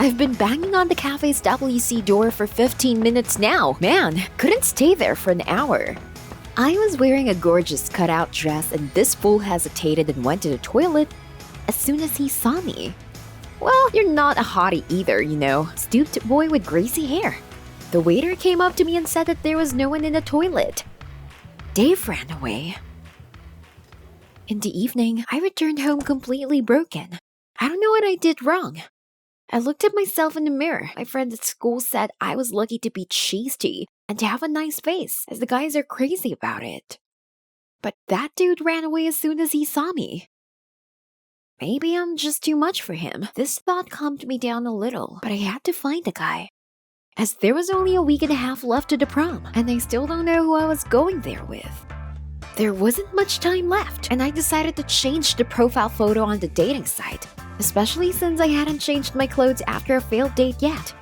I've been banging on the cafe's WC door for 15 minutes now. Man, couldn't stay there for an hour. I was wearing a gorgeous cutout dress and this fool hesitated and went to the toilet as soon as he saw me. Well, you're not a hottie either, you know. Stooped boy with greasy hair. The waiter came up to me and said that there was no one in the toilet. Dave ran away. In the evening, I returned home completely broken. I don't know what I did wrong. I looked at myself in the mirror. My friend at school said I was lucky to be cheesy and to have a nice face, as the guys are crazy about it. But that dude ran away as soon as he saw me. Maybe I'm just too much for him. This thought calmed me down a little, but I had to find the guy. As there was only a week and a half left to the prom, and I still don't know who I was going there with. There wasn't much time left, and I decided to change the profile photo on the dating site, especially since I hadn't changed my clothes after a failed date yet.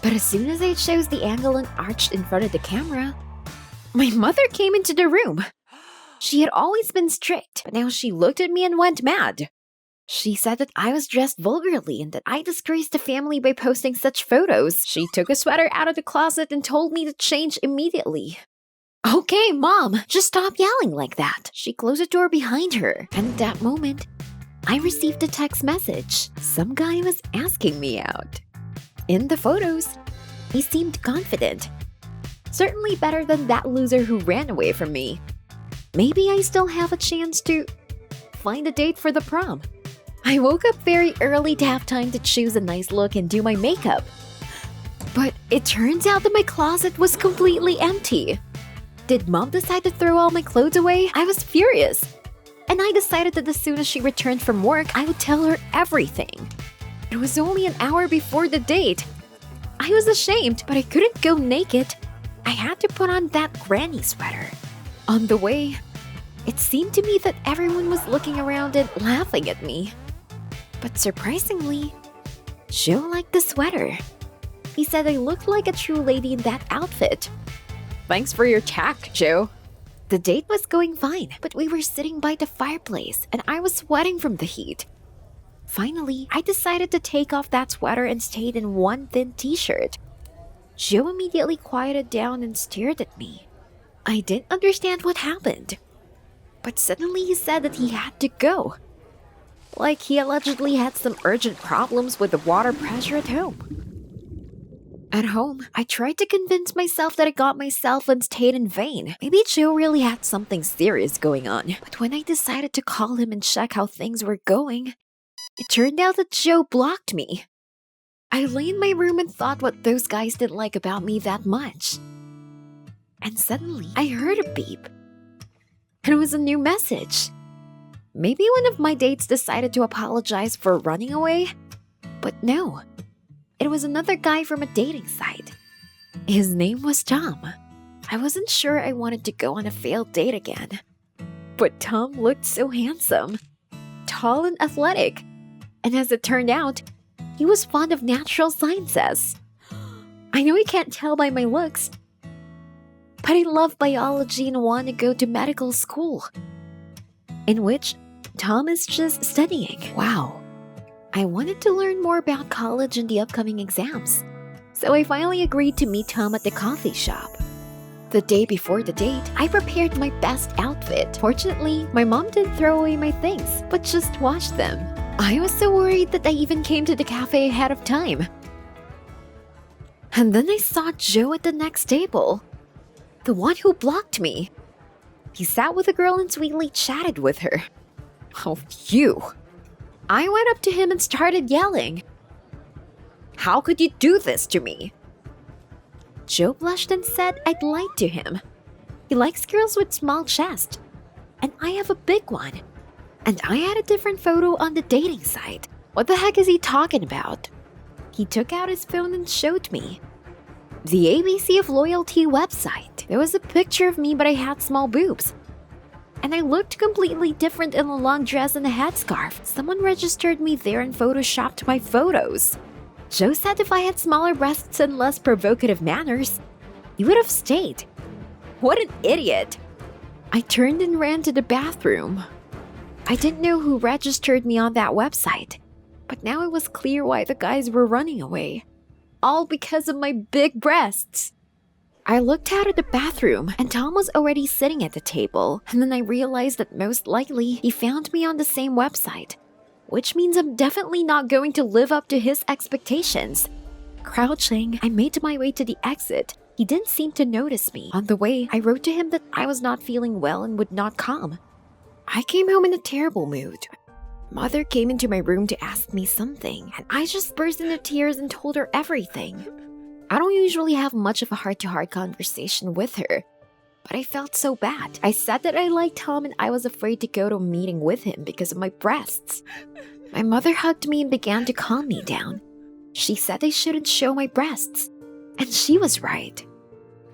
But as soon as I chose the angle and arched in front of the camera, my mother came into the room. She had always been strict, but now she looked at me and went mad. She said that I was dressed vulgarly and that I disgraced the family by posting such photos. She took a sweater out of the closet and told me to change immediately. Okay, Mom, just stop yelling like that. She closed the door behind her, and at that moment, I received a text message. Some guy was asking me out. In the photos, he seemed confident. Certainly better than that loser who ran away from me. Maybe I still have a chance to find a date for the prom. I woke up very early to have time to choose a nice look and do my makeup. But it turns out that my closet was completely empty. Did Mom decide to throw all my clothes away? I was furious. And I decided that as soon as she returned from work, I would tell her everything. It was only an hour before the date. I was ashamed, but I couldn't go naked. I had to put on that granny sweater. On the way, it seemed to me that everyone was looking around and laughing at me. But surprisingly, Joe liked the sweater. He said I looked like a true lady in that outfit. Thanks for your tact, Joe. The date was going fine, but we were sitting by the fireplace and I was sweating from the heat. Finally, I decided to take off that sweater and stayed in one thin t-shirt. Joe immediately quieted down and stared at me. I didn't understand what happened. But suddenly he said that he had to go. Like he allegedly had some urgent problems with the water pressure at home. At home, I tried to convince myself that I got myself unstayed in vain. Maybe Joe really had something serious going on. But when I decided to call him and check how things were going, it turned out that Joe blocked me. I lay in my room and thought what those guys didn't like about me that much. And suddenly, I heard a beep. And it was a new message. Maybe one of my dates decided to apologize for running away? But no. It was another guy from a dating site. His name was Tom. I wasn't sure I wanted to go on a failed date again. But Tom looked so handsome, tall and athletic. And as it turned out, he was fond of natural sciences. I know you can't tell by my looks, but I love biology and want to go to medical school, in which Tom is just studying. Wow. I wanted to learn more about college and the upcoming exams, so I finally agreed to meet Tom at the coffee shop. The day before the date, I prepared my best outfit. Fortunately, my mom didn't throw away my things, but just washed them. I was so worried that I even came to the cafe ahead of time. And then I saw Joe at the next table, the one who blocked me. He sat with a girl and sweetly chatted with her. Oh, you! I went up to him and started yelling. How could you do this to me? Joe blushed and said I'd lied to him. He likes girls with small chests, and I have a big one. And I had a different photo on the dating site. What the heck is he talking about? He took out his phone and showed me. The ABC of Loyalty website. There was a picture of me, but I had small boobs. And I looked completely different in a long dress and a headscarf. Someone registered me there and photoshopped my photos. Joe said if I had smaller breasts and less provocative manners, he would have stayed. What an idiot! I turned and ran to the bathroom. I didn't know who registered me on that website, But now it was clear why the guys were running away. All because of my big breasts. I looked out at the bathroom and Tom was already sitting at the table, and then I realized that most likely he found me on the same website, which means I'm definitely not going to live up to his expectations. Crouching, I made my way to the exit. He didn't seem to notice me. On the way, I wrote to him that I was not feeling well and would not come. I came home in a terrible mood. Mother came into my room to ask me something, and I just burst into tears and told her everything. I don't usually have much of a heart-to-heart conversation with her, but I felt so bad. I said that I liked Tom and I was afraid to go to a meeting with him because of my breasts. My mother hugged me and began to calm me down. She said I shouldn't show my breasts, and she was right.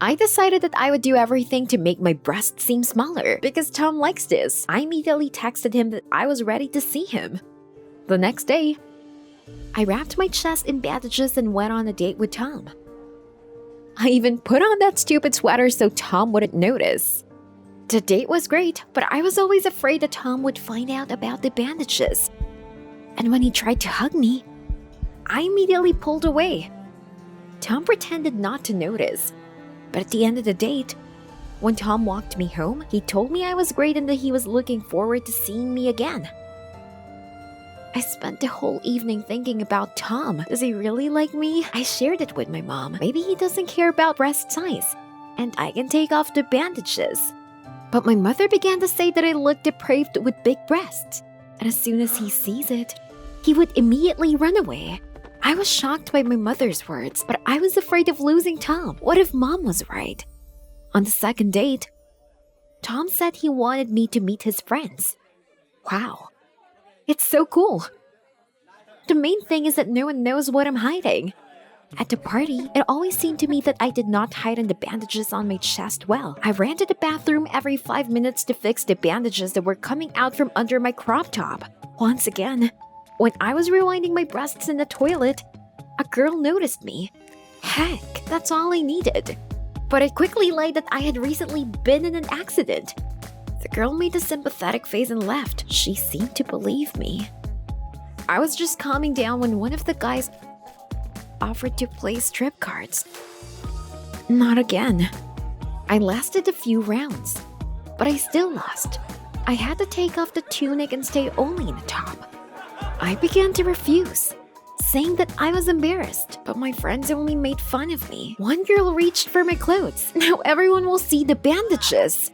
I decided that I would do everything to make my breasts seem smaller because Tom likes this. I immediately texted him that I was ready to see him. The next day, I wrapped my chest in bandages and went on a date with Tom. I even put on that stupid sweater so Tom wouldn't notice. The date was great, but I was always afraid that Tom would find out about the bandages. And when he tried to hug me, I immediately pulled away. Tom pretended not to notice. But at the end of the date, when Tom walked me home, he told me I was great and that he was looking forward to seeing me again. I spent the whole evening thinking about Tom. Does he really like me? I shared it with my mom. Maybe he doesn't care about breast size, and I can take off the bandages. But my mother began to say that I looked depraved with big breasts, and as soon as he sees it, he would immediately run away. I was shocked by my mother's words, but I was afraid of losing Tom. What if Mom was right? On the second date, Tom said he wanted me to meet his friends. Wow. It's so cool. The main thing is that no one knows what I'm hiding. At the party, it always seemed to me that I did not hide in the bandages on my chest well. I ran to the bathroom every 5 minutes to fix the bandages that were coming out from under my crop top. Once again, when I was rewinding my breasts in the toilet, a girl noticed me. Heck, that's all I needed. But I quickly lied that I had recently been in an accident. The girl made a sympathetic face and left. She seemed to believe me. I was just calming down when one of the guys offered to play strip cards. Not again. I lasted a few rounds, but I still lost. I had to take off the tunic and stay only in the top. I began to refuse, saying that I was embarrassed, but my friends only made fun of me. One girl reached for my clothes. Now everyone will see the bandages.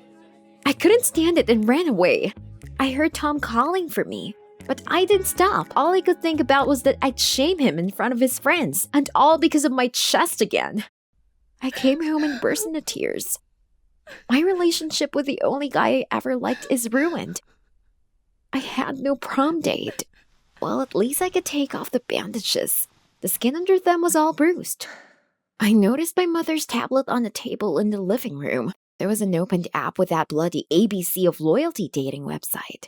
I couldn't stand it and ran away. I heard Tom calling for me, but I didn't stop. All I could think about was that I'd shame him in front of his friends, and all because of my chest again. I came home and burst into tears. My relationship with the only guy I ever liked is ruined. I had no prom date. Well, at least I could take off the bandages. The skin under them was all bruised. I noticed my mother's tablet on the table in the living room. There was an opened app with that bloody ABC of loyalty dating website.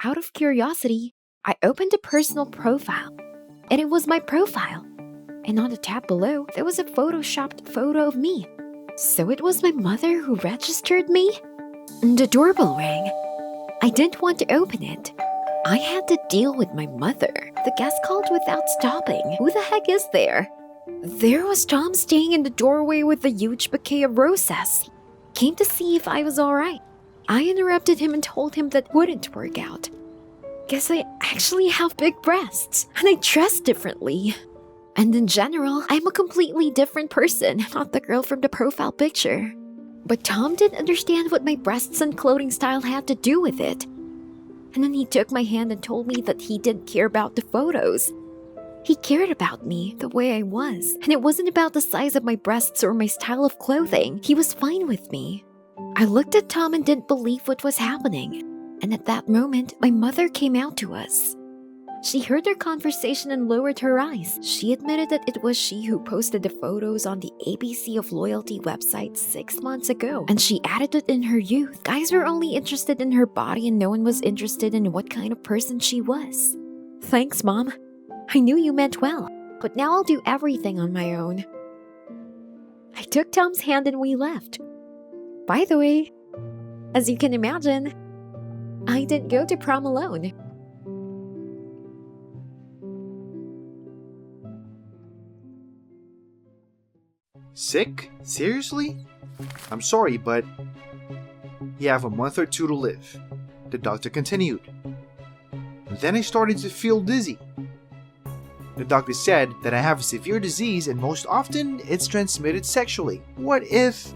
Out of curiosity, I opened a personal profile, and it was my profile. And on the tab below, there was a photoshopped photo of me. So it was my mother who registered me? The doorbell rang. I didn't want to open it. I had to deal with my mother. The guest called without stopping. Who the heck is there? There was Tom staying in the doorway with a huge bouquet of roses. Came to see if I was alright. I interrupted him and told him that wouldn't work out. Guess I actually have big breasts, and I dress differently. And in general, I'm a completely different person, not the girl from the profile picture. But Tom didn't understand what my breasts and clothing style had to do with it. And then he took my hand and told me that he didn't care about the photos. He cared about me the way I was, and it wasn't about the size of my breasts or my style of clothing. He was fine with me. I looked at Tom and didn't believe what was happening. And at that moment, my mother came out to us. She heard their conversation and lowered her eyes. She admitted that it was she who posted the photos on the ABC of Loyalty website 6 months ago. And she added that in her youth, guys were only interested in her body and no one was interested in what kind of person she was. Thanks, Mom. I knew you meant well, but now I'll do everything on my own. I took Tom's hand and we left. By the way, as you can imagine, I didn't go to prom alone. Sick? Seriously? I'm sorry, but you have a month or two to live. The doctor continued. Then I started to feel dizzy. The doctor said that I have a severe disease and most often it's transmitted sexually. What if...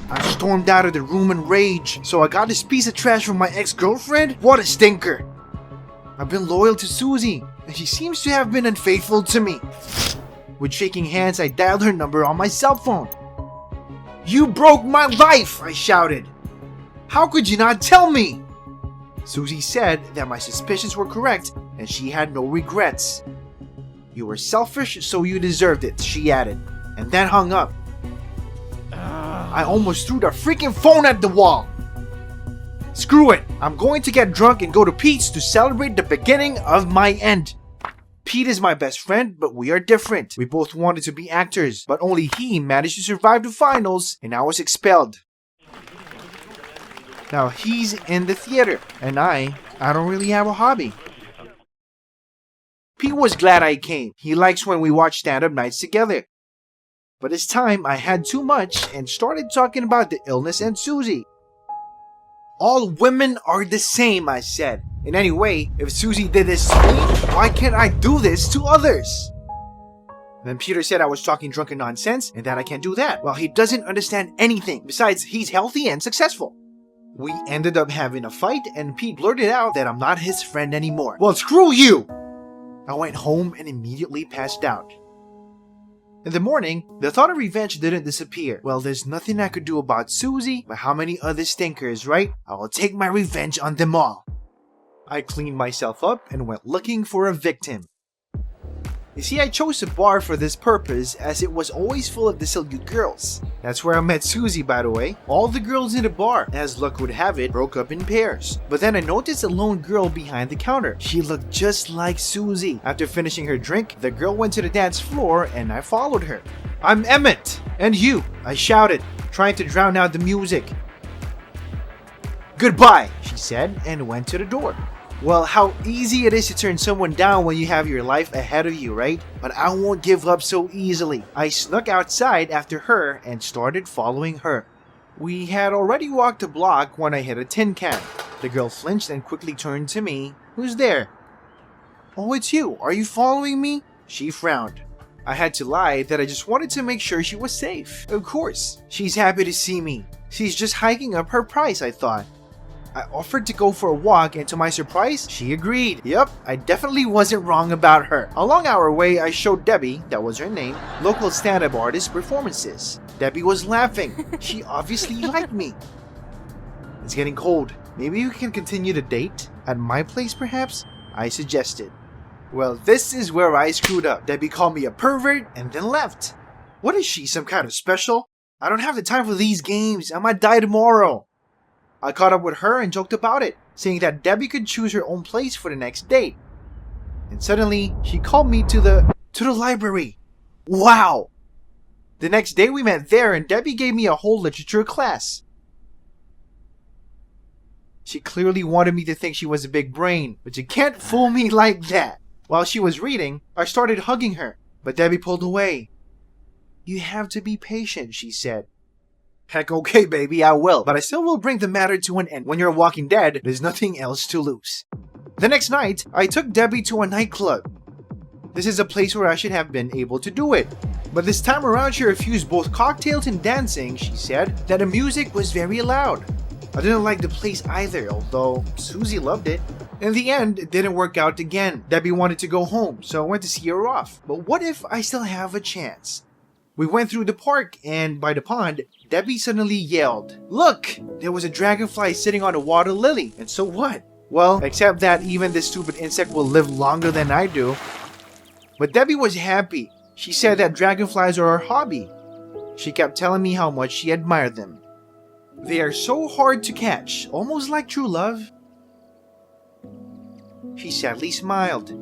I stormed out of the room in rage. So I got this piece of trash from my ex-girlfriend? What a stinker! I've been loyal to Susie, and she seems to have been unfaithful to me. With shaking hands, I dialed her number on my cell phone. You broke my life, I shouted. How could you not tell me? Susie said that my suspicions were correct and she had no regrets. You were selfish, so you deserved it, she added, and then hung up. I almost threw the freaking phone at the wall. Screw it, I'm going to get drunk and go to Pete's to celebrate the beginning of my end. Pete is my best friend, but we are different. We both wanted to be actors, but only he managed to survive the finals and I was expelled. Now he's in the theater, and I don't really have a hobby. Pete was glad I came. He likes when we watch stand-up nights together. But this time I had too much and started talking about the illness and Susie. All women are the same, I said. And anyway, if Susie did this to me, why can't I do this to others? Then Peter said I was talking drunken nonsense and that I can't do that. Well, he doesn't understand anything. Besides, he's healthy and successful. We ended up having a fight and Pete blurted out that I'm not his friend anymore. Well, screw you! I went home and immediately passed out. In the morning, the thought of revenge didn't disappear. Well, there's nothing I could do about Susie, but how many other stinkers, right? I will take my revenge on them all. I cleaned myself up and went looking for a victim. You see, I chose a bar for this purpose as it was always full of dissolute girls. That's where I met Susie, by the way. All the girls in the bar, as luck would have it, broke up in pairs. But then I noticed a lone girl behind the counter. She looked just like Susie. After finishing her drink, the girl went to the dance floor and I followed her. I'm Emmett! And you! I shouted, trying to drown out the music. Goodbye, she said, and went to the door. Well, how easy it is to turn someone down when you have your life ahead of you, right? But I won't give up so easily. I snuck outside after her and started following her. We had already walked a block when I hit a tin can. The girl flinched and quickly turned to me. Who's there? Oh, it's you. Are you following me? She frowned. I had to lie that I just wanted to make sure she was safe. Of course. She's happy to see me. She's just hiking up her price, I thought. I offered to go for a walk and to my surprise, she agreed. Yep, I definitely wasn't wrong about her. Along our way, I showed Debbie, that was her name, local stand-up artist performances. Debbie was laughing. She obviously liked me. It's getting cold. Maybe we can continue the date? At my place perhaps? I suggested. Well, this is where I screwed up. Debbie called me a pervert and then left. What is she, some kind of special? I don't have the time for these games. I might die tomorrow. I caught up with her and joked about it, saying that Debbie could choose her own place for the next date. And suddenly, she called me to the library. Wow! The next day we met there and Debbie gave me a whole literature class. She clearly wanted me to think she was a big brain, but you can't fool me like that. While she was reading, I started hugging her, but Debbie pulled away. You have to be patient, she said. Heck, okay, baby, I will. But I still will bring the matter to an end. When you're Walking Dead, there's nothing else to lose. The next night, I took Debbie to a nightclub. This is a place where I should have been able to do it. But this time around, she refused both cocktails and dancing. She said that the music was very loud. I didn't like the place either, although Susie loved it. In the end, it didn't work out again. Debbie wanted to go home, so I went to see her off. But what if I still have a chance? We went through the park, and by the pond, Debbie suddenly yelled, "Look! There was a dragonfly sitting on a water lily, and so what? Well, except that even this stupid insect will live longer than I do." But Debbie was happy. She said that dragonflies are her hobby. She kept telling me how much she admired them. They are so hard to catch, almost like true love. She sadly smiled.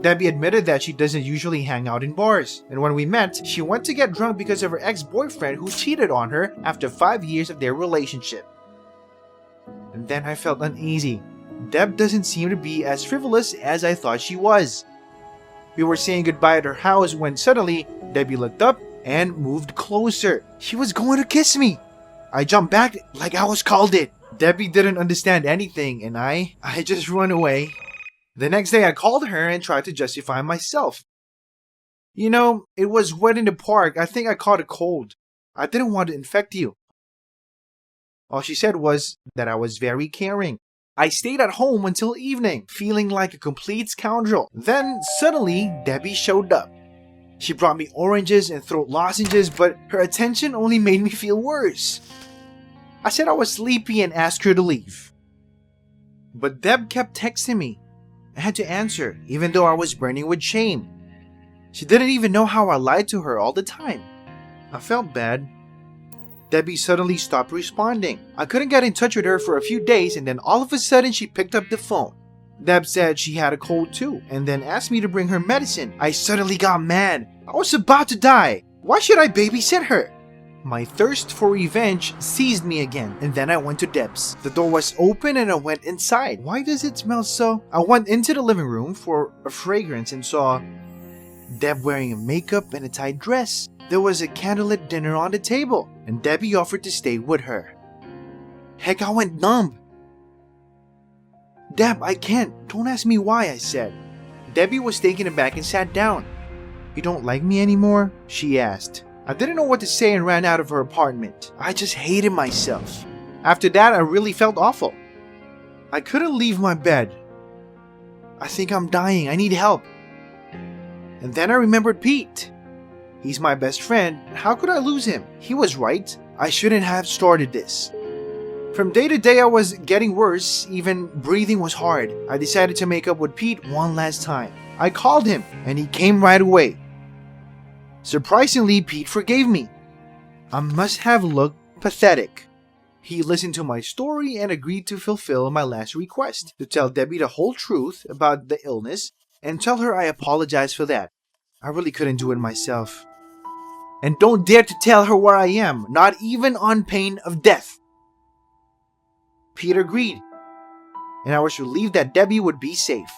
Debbie admitted that she doesn't usually hang out in bars, and when we met, she went to get drunk because of her ex-boyfriend who cheated on her after 5 years of their relationship. And then I felt uneasy. Deb doesn't seem to be as frivolous as I thought she was. We were saying goodbye at her house when suddenly Debbie looked up and moved closer. She was going to kiss me. I jumped back like I was called it. Debbie didn't understand anything and I just run away. The next day I called her and tried to justify myself. You know, it was wet in the park. I think I caught a cold. I didn't want to infect you. All she said was that I was very caring. I stayed at home until evening, feeling like a complete scoundrel. Then, suddenly, Debbie showed up. She brought me oranges and throat lozenges, but her attention only made me feel worse. I said I was sleepy and asked her to leave. But Deb kept texting me. I had to answer, even though I was burning with shame. She didn't even know how I lied to her all the time. I felt bad. Debbie suddenly stopped responding. I couldn't get in touch with her for a few days and then all of a sudden she picked up the phone. Deb said she had a cold too and then asked me to bring her medicine. I suddenly got mad. I was about to die. Why should I babysit her? My thirst for revenge seized me again and then I went to Deb's. The door was open and I went inside. Why does it smell so? I went into the living room for a fragrance and saw Deb wearing a makeup and a tight dress. There was a candlelit dinner on the table, and Debbie offered to stay with her. Heck, I went numb. Deb, I can't. Don't ask me why, I said. Debbie was taken aback and sat down. You don't like me anymore? She asked. I didn't know what to say and ran out of her apartment. I just hated myself. After that, I really felt awful. I couldn't leave my bed. I think I'm dying. I need help. And then I remembered Pete. He's my best friend. How could I lose him? He was right. I shouldn't have started this. From day to day, I was getting worse. Even breathing was hard. I decided to make up with Pete one last time. I called him, and he came right away. Surprisingly, Pete forgave me. I must have looked pathetic. He listened to my story and agreed to fulfill my last request, to tell Debbie the whole truth about the illness and tell her I apologize for that. I really couldn't do it myself. And don't dare to tell her where I am, not even on pain of death. Peter agreed, and I was relieved that Debbie would be safe.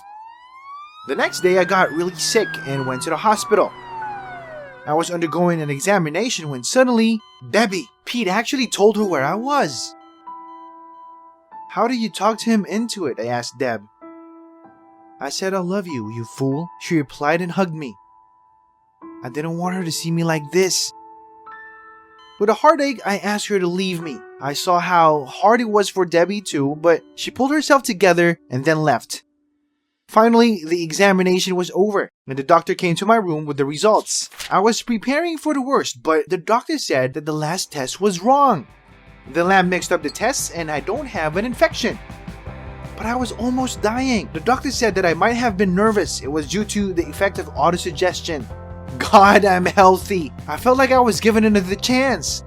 The next day I got really sick and went to the hospital. I was undergoing an examination when suddenly, Pete actually told her where I was. How did you talk to him into it? I asked Deb. I said I love you, you fool. She replied and hugged me. I didn't want her to see me like this. With a heartache, I asked her to leave me. I saw how hard it was for Debbie too, but she pulled herself together and then left. Finally, the examination was over, and the doctor came to my room with the results. I was preparing for the worst, but the doctor said that the last test was wrong. The lab mixed up the tests and I don't have an infection. But I was almost dying. The doctor said that I might have been nervous. It was due to the effect of autosuggestion. God, I'm healthy. I felt like I was given another chance.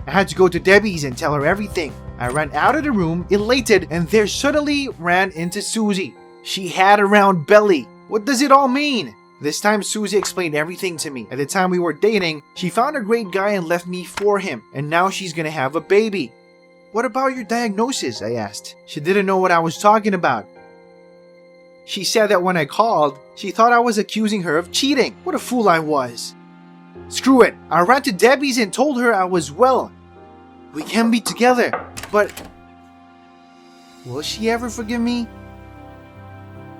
I had to go to Debbie's and tell her everything. I ran out of the room, elated, and there suddenly ran into Susie. She had a round belly. What does it all mean? This time Susie explained everything to me. At the time we were dating, she found a great guy and left me for him, and now she's gonna have a baby. What about your diagnosis? I asked. She didn't know what I was talking about. She said that when I called, she thought I was accusing her of cheating. What a fool I was. Screw it. I ran to Debbie's and told her I was well. We can be together, but will she ever forgive me?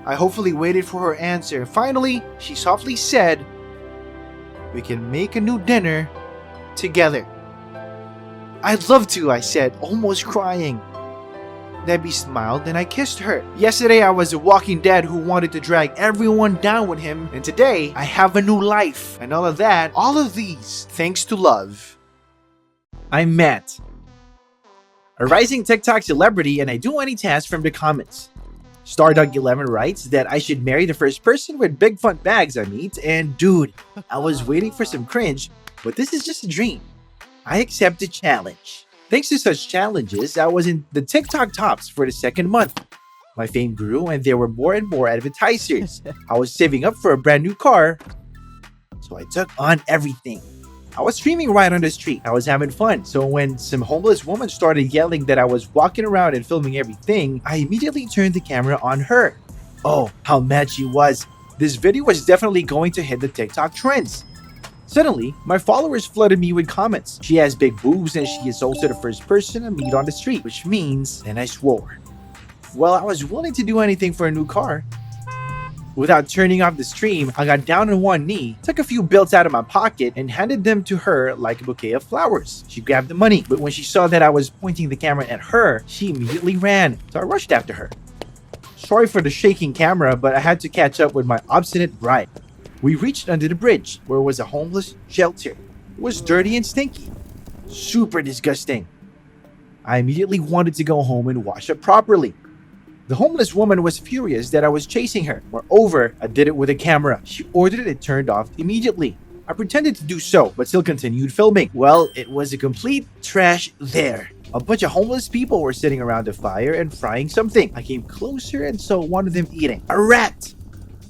I hopefully waited for her answer. Finally, she softly said, we can make a new dinner together. I'd love to, I said, almost crying. Debbie smiled and I kissed her. Yesterday I was a walking dead who wanted to drag everyone down with him, and today I have a new life. And all of these, thanks to love. I'm Matt, a rising TikTok celebrity, and I do any task from the comments. Stardog11 writes that I should marry the first person with big fun bags I meet, and dude, I was waiting for some cringe, but this is just a dream. I accept the challenge. Thanks to such challenges, I was in the TikTok tops for the second month. My fame grew and there were more and more advertisers. I was saving up for a brand new car, so I took on everything. I was streaming right on the street. I was having fun, so when some homeless woman started yelling that I was walking around and filming everything, I immediately turned the camera on her. Oh, how mad she was. This video was definitely going to hit the TikTok trends. Suddenly, my followers flooded me with comments. She has big boobs and she is also the first person I meet on the street, which means, and I swore. Well, I was willing to do anything for a new car. Without turning off the stream, I got down on one knee, took a few bills out of my pocket, and handed them to her like a bouquet of flowers. She grabbed the money, but when she saw that I was pointing the camera at her, she immediately ran, so I rushed after her. Sorry for the shaking camera, but I had to catch up with my obstinate bride. We reached under the bridge, where was a homeless shelter. It was dirty and stinky. Super disgusting. I immediately wanted to go home and wash up properly. The homeless woman was furious that I was chasing her. Moreover, I did it with a camera. She ordered it turned off immediately. I pretended to do so, but still continued filming. Well, it was a complete trash there. A bunch of homeless people were sitting around the fire and frying something. I came closer and saw one of them eating a rat.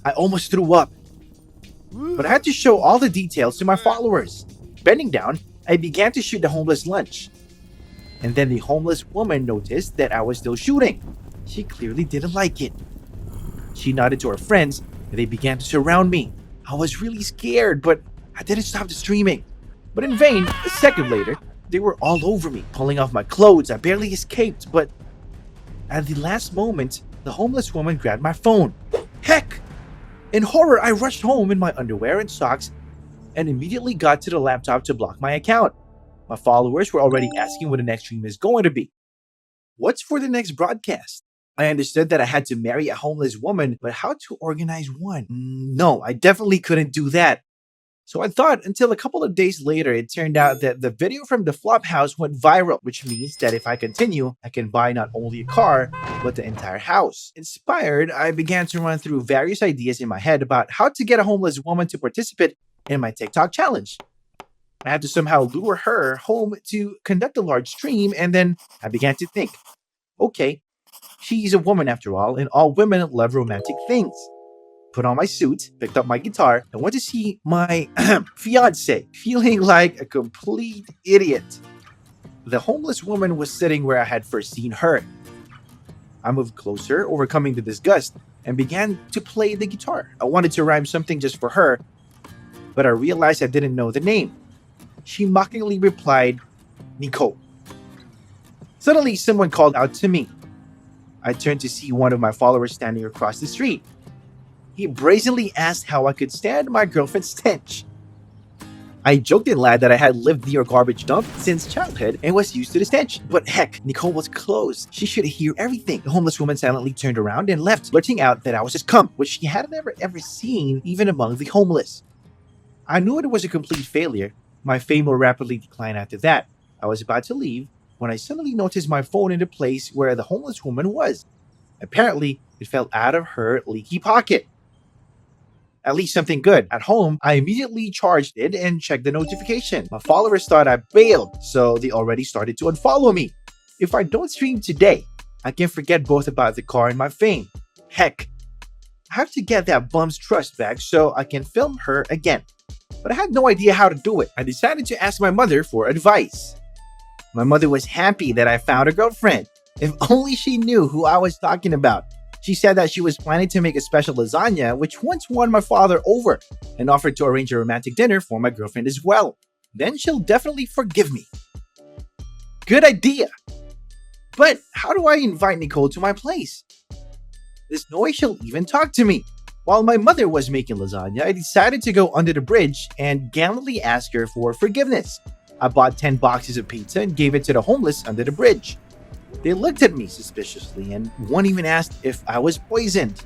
I almost threw up. But I had to show all the details to my followers. Bending down, I began to shoot the homeless lunch. And then the homeless woman noticed that I was still shooting. She clearly didn't like it. She nodded to her friends, and they began to surround me. I was really scared, but I didn't stop the streaming. But in vain, a second later, they were all over me, pulling off my clothes. I barely escaped, but at the last moment, the homeless woman grabbed my phone. Heck! In horror, I rushed home in my underwear and socks and immediately got to the laptop to block my account. My followers were already asking what the next stream is going to be. What's for the next broadcast? I understood that I had to marry a homeless woman, but how to organize one? No, I definitely couldn't do that. So I thought until a couple of days later, it turned out that the video from the flop house went viral, which means that if I continue, I can buy not only a car, but the entire house. Inspired, I began to run through various ideas in my head about how to get a homeless woman to participate in my TikTok challenge. I had to somehow lure her home to conduct a large stream, and then I began to think, okay, she's a woman after all, and all women love romantic things. Put on my suit, picked up my guitar, and went to see my fiance, feeling like a complete idiot. The homeless woman was sitting where I had first seen her. I moved closer, overcoming the disgust, and began to play the guitar. I wanted to rhyme something just for her, but I realized I didn't know the name. She mockingly replied, Nicole. Suddenly, someone called out to me. I turned to see one of my followers standing across the street. He brazenly asked how I could stand my girlfriend's stench. I joked and lied that I had lived near a garbage dump since childhood and was used to the stench. But heck, Nicole was close. She should hear everything. The homeless woman silently turned around and left, blurting out that I was just cum, which she had never ever seen even among the homeless. I knew it was a complete failure. My fame will rapidly decline after that. I was about to leave when I suddenly noticed my phone in the place where the homeless woman was. Apparently, it fell out of her leaky pocket. At least something good. At home, I immediately charged it and checked the notification. My followers thought I bailed, so they already started to unfollow me. If I don't stream today, I can forget both about the car and my fame. Heck, I have to get that bum's trust back so I can film her again. But I had no idea how to do it. I decided to ask my mother for advice. My mother was happy that I found a girlfriend. If only she knew who I was talking about. She said that she was planning to make a special lasagna, which once won my father over, and offered to arrange a romantic dinner for my girlfriend as well. Then she'll definitely forgive me. Good idea! But how do I invite Nicole to my place? There's no way she'll even talk to me. While my mother was making lasagna, I decided to go under the bridge and gallantly ask her for forgiveness. I bought 10 boxes of pizza and gave it to the homeless under the bridge. They looked at me suspiciously, and one even asked if I was poisoned.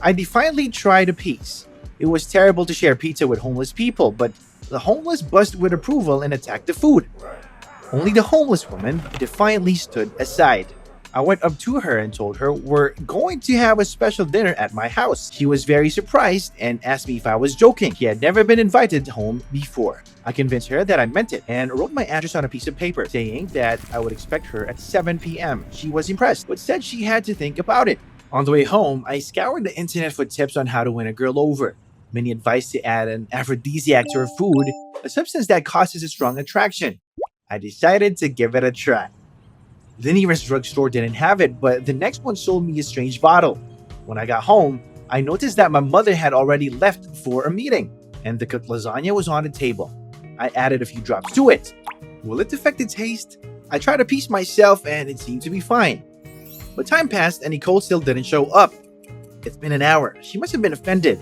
I defiantly tried a piece. It was terrible to share pizza with homeless people, but the homeless buzzed with approval and attacked the food. Only the homeless woman defiantly stood aside. I went up to her and told her we're going to have a special dinner at my house. She was very surprised and asked me if I was joking. She had never been invited home before. I convinced her that I meant it and wrote my address on a piece of paper saying that I would expect her at 7 p.m. She was impressed, but said she had to think about it. On the way home, I scoured the internet for tips on how to win a girl over. Many advised to add an aphrodisiac to her food, a substance that causes a strong attraction. I decided to give it a try. The nearest drugstore didn't have it, but the next one sold me a strange bottle. When I got home, I noticed that my mother had already left for a meeting. and the cooked lasagna was on the table. I added a few drops to it. Will it affect the taste? I tried to piece myself and it seemed to be fine. But time passed and Nicole still didn't show up. It's been an hour. She must have been offended.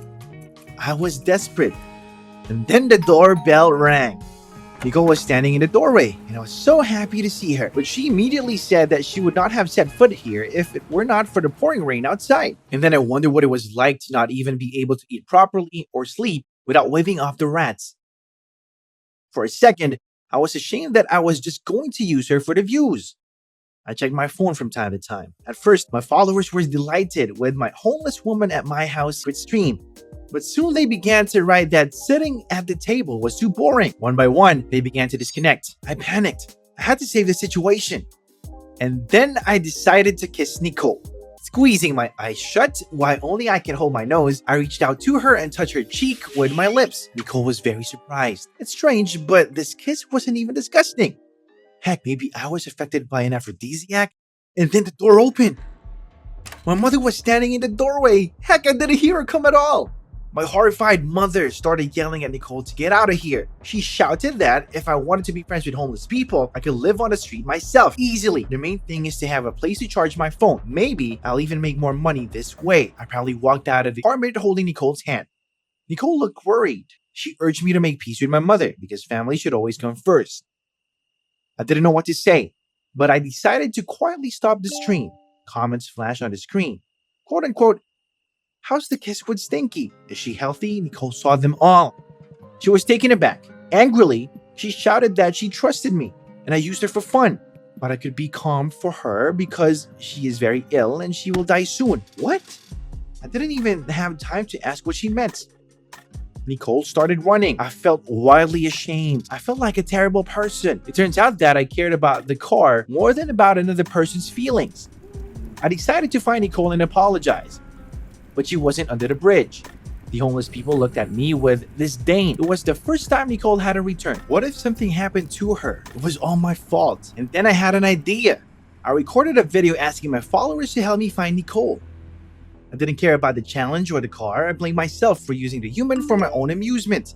I was desperate. And then the doorbell rang. Nicole was standing in the doorway, and I was so happy to see her. But she immediately said that she would not have set foot here if it were not for the pouring rain outside. And then I wondered what it was like to not even be able to eat properly or sleep without waving off the rats. For a second, I was ashamed that I was just going to use her for the views. I checked my phone from time to time. At first, my followers were delighted with my homeless woman at my house stream. But soon they began to write that sitting at the table was too boring. One by one, they began to disconnect. I panicked. I had to save the situation. And then I decided to kiss Nicole. Squeezing my eyes shut while only I can hold my nose, I reached out to her and touched her cheek with my lips. Nicole was very surprised. It's strange, but this kiss wasn't even disgusting. Heck, maybe I was affected by an aphrodisiac. And then the door opened. My mother was standing in the doorway. Heck, I didn't hear her come at all. My horrified mother started yelling at Nicole to get out of here. She shouted that if I wanted to be friends with homeless people, I could live on the street myself, easily. The main thing is to have a place to charge my phone. Maybe I'll even make more money this way. I probably walked out of the apartment holding Nicole's hand. Nicole looked worried. She urged me to make peace with my mother because family should always come first. I didn't know what to say, but I decided to quietly stop the stream. Comments flashed on the screen. Quote unquote, "How's the kiss with Stinky? Is she healthy?" Nicole saw them all. She was taken aback. Angrily, she shouted that she trusted me and I used her for fun. But I could be calm for her because she is very ill and she will die soon. What? I didn't even have time to ask what she meant. Nicole started running. I felt wildly ashamed. I felt like a terrible person. It turns out that I cared about the car more than about another person's feelings. I decided to find Nicole and apologize. But she wasn't under the bridge. The homeless people looked at me with disdain. It was the first time Nicole had a return. What if something happened to her? It was all my fault. And then I had an idea. I recorded a video asking my followers to help me find Nicole. I didn't care about the challenge or the car. I blamed myself for using the human for my own amusement.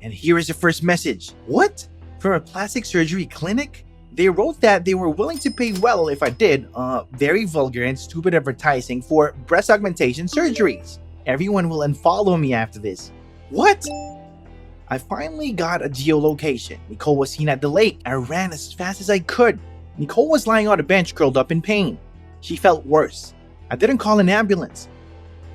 And here is the first message. What? From a plastic surgery clinic? They wrote that they were willing to pay well if I did very vulgar and stupid advertising for breast augmentation surgeries. Everyone will unfollow me after this. What? I finally got a geolocation. Nicole was seen at the lake. I ran as fast as I could. Nicole was lying on a bench curled up in pain. She felt worse. I didn't call an ambulance.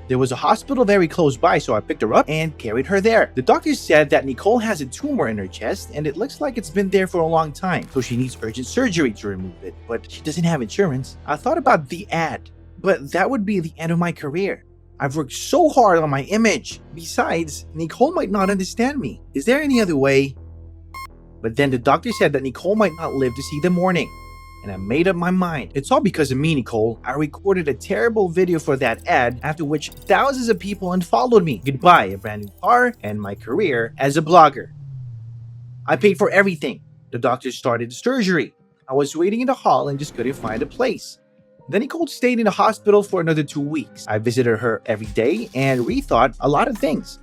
There was a hospital very close by, so I picked her up and carried her there. The doctors said that Nicole has a tumor in her chest and it looks like it's been there for a long time, so she needs urgent surgery to remove it, but she doesn't have insurance. I thought about the ad, but that would be the end of my career. I've worked so hard on my image. Besides, Nicole might not understand me. Is there any other way? But then the doctor said that Nicole might not live to see the morning. And I made up my mind. It's all because of me, Nicole. I recorded a terrible video for that ad, after which thousands of people unfollowed me. Goodbye, a brand new car, and my career as a blogger. I paid for everything. The doctor started the surgery. I was waiting in the hall and just couldn't find a place. Then Nicole stayed in the hospital for another 2 weeks. I visited her every day and rethought a lot of things.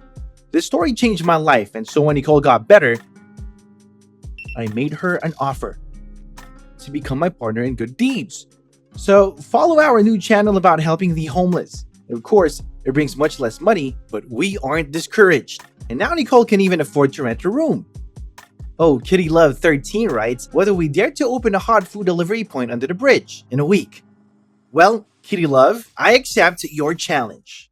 This story changed my life, and so when Nicole got better, I made her an offer to become my partner in good deeds. So follow our new channel about helping the homeless. Of course, it brings much less money, but we aren't discouraged. And now Nicole can even afford to rent a room. Oh, Kitty Love 13 writes, whether we dare to open a hot food delivery point under the bridge in a week. Well, Kitty Love, I accept your challenge.